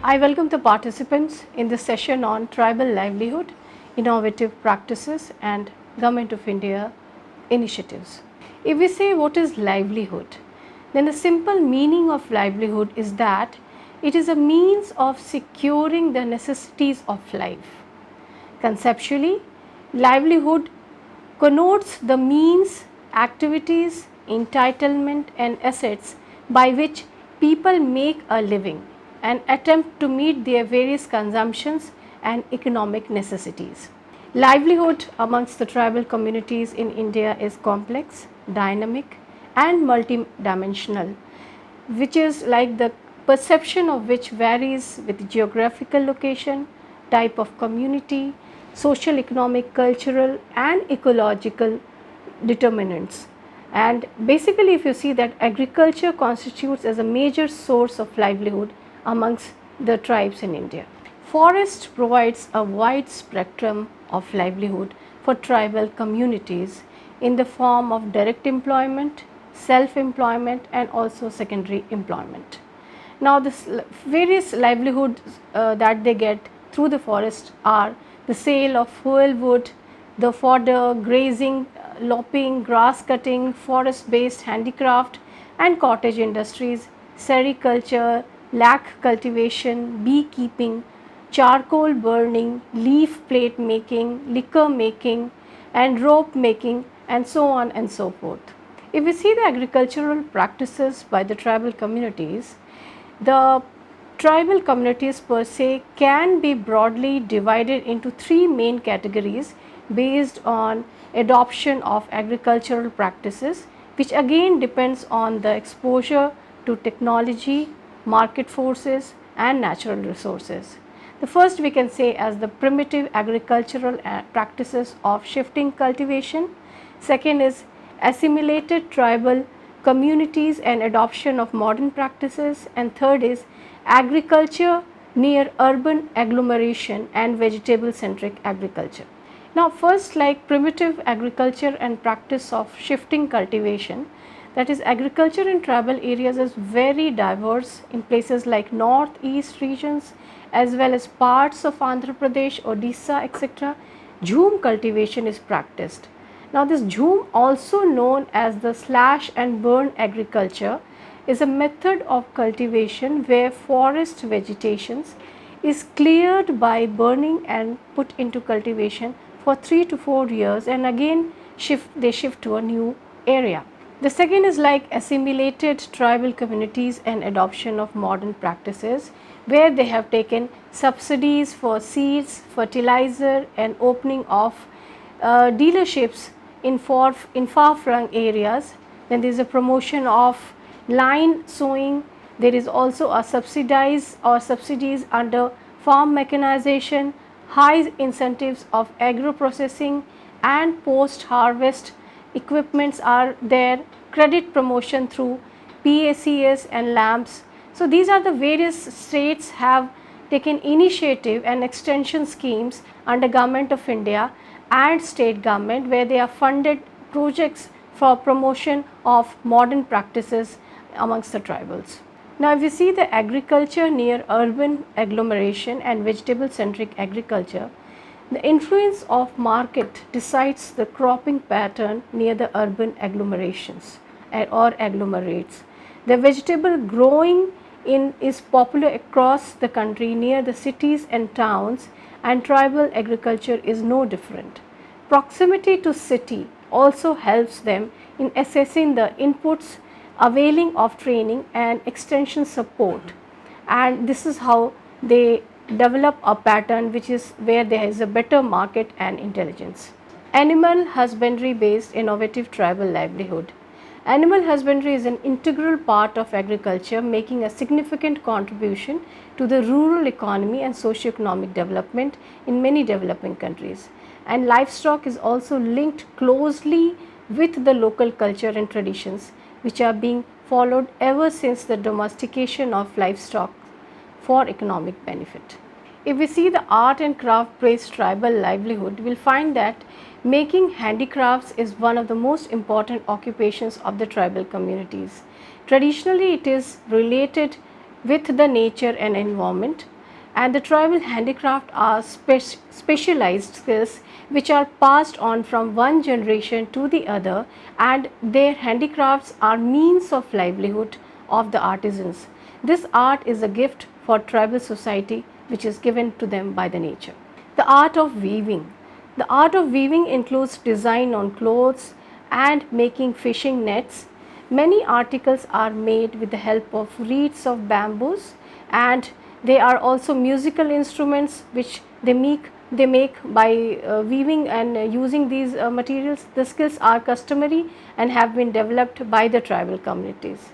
I welcome the participants in this session on tribal livelihood, innovative practices and Government of India initiatives. If we say what is livelihood, then the simple meaning of livelihood is that it is a means of securing the necessities of life. Conceptually, livelihood connotes the means, activities, entitlement and assets by which people make a living and attempt to meet their various consumptions and economic necessities. Livelihood amongst the tribal communities in India is complex, dynamic and multidimensional, which is like the perception of which varies with geographical location, type of community, social, economic, cultural and ecological determinants. And basically if you see that agriculture constitutes as a major source of livelihood amongst the tribes in India. Forest provides a wide spectrum of livelihood for tribal communities in the form of direct employment, self-employment and also secondary employment. Now this various livelihoods that they get through the forest are the sale of fuel wood, the fodder, grazing, lopping, grass cutting, forest based handicraft and cottage industries, sericulture, lac cultivation, beekeeping, charcoal burning, leaf plate making, liquor making and rope making and so on and so forth. If we see the agricultural practices by the tribal communities, the tribal communities per se can be broadly divided into three main categories based on adoption of agricultural practices, which again depends on the exposure to technology, market forces and natural resources. The first we can say as the primitive agricultural practices of shifting cultivation. Second is assimilated tribal communities and adoption of modern practices, and third is agriculture near urban agglomeration and vegetable centric agriculture. Now first, like primitive agriculture and practice of shifting cultivation, that is agriculture in tribal areas is very diverse in places like northeast regions as well as parts of Andhra Pradesh, Odisha etc. Jhum cultivation is practiced. Now this jhum, also known as the slash and burn agriculture, is a method of cultivation where forest vegetations is cleared by burning and put into cultivation for 3 to 4 years and again they shift to a new area. The second is like assimilated tribal communities and adoption of modern practices where they have taken subsidies for seeds, fertilizer and opening of dealerships in far-flung areas. Then there is a promotion of line sowing. There is also a subsidies under farm mechanization, high incentives of agro processing and post harvest equipments are there, credit promotion through PACS and LAMPs. So these are the various states have taken initiative and extension schemes under Government of India and state government where they have funded projects for promotion of modern practices amongst the tribals. Now if you see the agriculture near urban agglomeration and vegetable centric agriculture, the influence of market decides the cropping pattern near the urban agglomerations or agglomerates. The vegetable growing is popular across the country near the cities and towns, and tribal agriculture is no different. Proximity to city also helps them in assessing the inputs, availing of training and extension support, and this is how they develop a pattern which is where there is a better market and intelligence. Animal husbandry based innovative tribal livelihood. Animal husbandry is an integral part of agriculture, making a significant contribution to the rural economy and socio-economic development in many developing countries. And livestock is also linked closely with the local culture and traditions which are being followed ever since the domestication of livestock for economic benefit. If we see the art and craft based tribal livelihood, we will find that making handicrafts is one of the most important occupations of the tribal communities. Traditionally, it is related with the nature and environment, and the tribal handicraft are specialized skills which are passed on from one generation to the other, and their handicrafts are means of livelihood of the artisans. This art is a gift for tribal society which is given to them by the nature. The art of weaving. The art of weaving includes design on clothes and making fishing nets. Many articles are made with the help of reeds of bamboos, and they are also musical instruments which they make by weaving and using these materials. The skills are customary and have been developed by the tribal communities.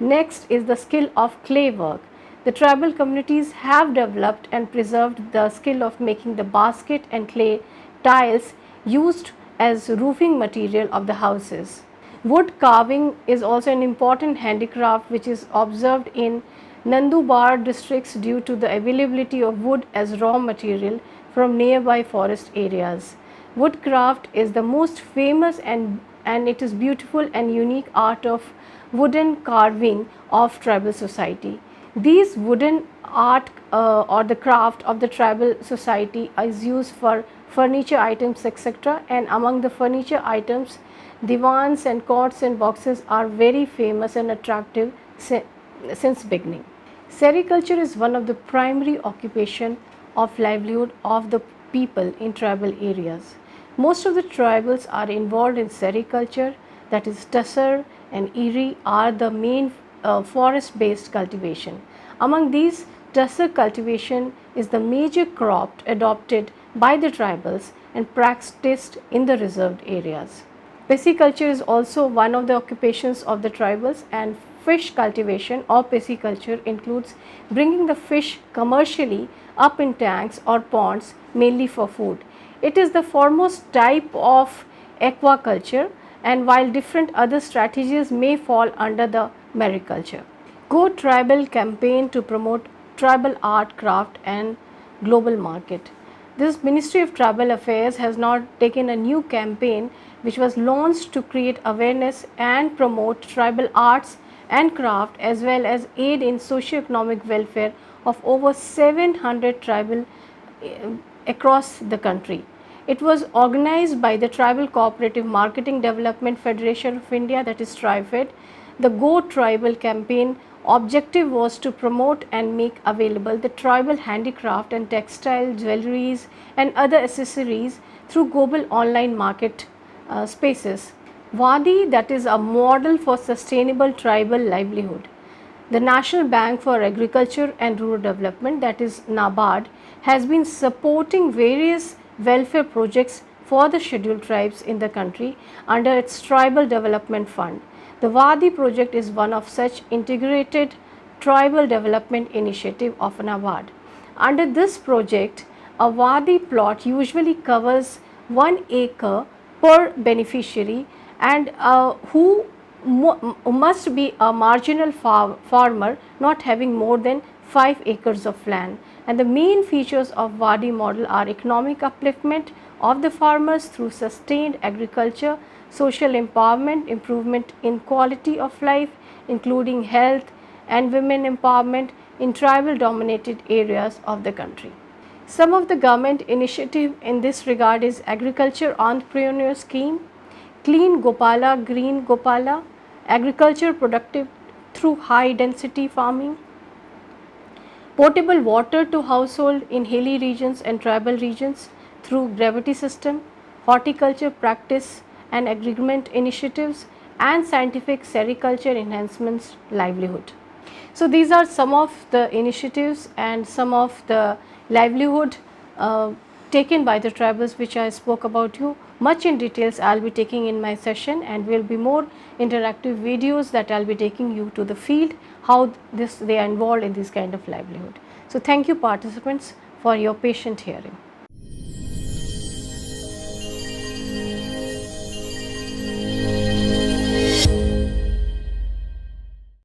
Next is the skill of clay work. The tribal communities have developed and preserved the skill of making the basket and clay tiles used as roofing material of the houses. Wood carving is also an important handicraft which is observed in Nandubar districts due to the availability of wood as raw material from nearby forest areas. Woodcraft is the most famous and it is beautiful and unique art of wooden carving of tribal society. These wooden art or the craft of the tribal society is used for furniture items etc., and among the furniture items divans and cots and boxes are very famous and attractive since beginning. Sericulture is one of the primary occupation of livelihood of the people in tribal areas. Most of the tribals are involved in sericulture, that is Tussar and Erie are the main forest based cultivation. Among these, Tussar cultivation is the major crop adopted by the tribals and practiced in the reserved areas. Pisciculture is also one of the occupations of the tribals, and fish cultivation or pisciculture includes bringing the fish commercially up in tanks or ponds mainly for food. It is the foremost type of aquaculture, and while different other strategies may fall under the mariculture. Go Tribal campaign to promote tribal art, craft and global market. This Ministry of Tribal Affairs has now taken a new campaign which was launched to create awareness and promote tribal arts and craft as well as aid in socio-economic welfare of over 700 tribal across the country. It was organized by the Tribal Cooperative Marketing Development Federation of India, that is TriFed. The Go Tribal campaign objective was to promote and make available the tribal handicraft and textile, jewelries and other accessories through global online market spaces. Wadi, that is a model for sustainable tribal livelihood. The National Bank for Agriculture and Rural Development, that is NABARD, has been supporting various welfare projects for the scheduled tribes in the country under its Tribal Development Fund. The Wadi project is one of such integrated tribal development initiative of NABARD. Under this project, a Wadi plot usually covers 1 acre per beneficiary, and who must be a marginal farmer not having more than 5 acres of land. And the main features of Wadi model are economic upliftment of the farmers through sustained agriculture, social empowerment, improvement in quality of life including health and women empowerment in tribal dominated areas of the country. Some of the government initiative in this regard is Agriculture Entrepreneur Scheme, Clean Gopala, Green Gopala, Agriculture Productive through High Density Farming, Portable Water to Household in Hilly Regions and Tribal Regions through Gravity System, Horticulture Practice and Agreement Initiatives, and Scientific Sericulture Enhancements Livelihood. So, these are some of the initiatives and some of the livelihood taken by the tribals which I spoke about you. Much in details I will be taking in my session, and will be more interactive videos that I will be taking you to the field, how they are involved in this kind of livelihood. So, thank you participants for your patient hearing.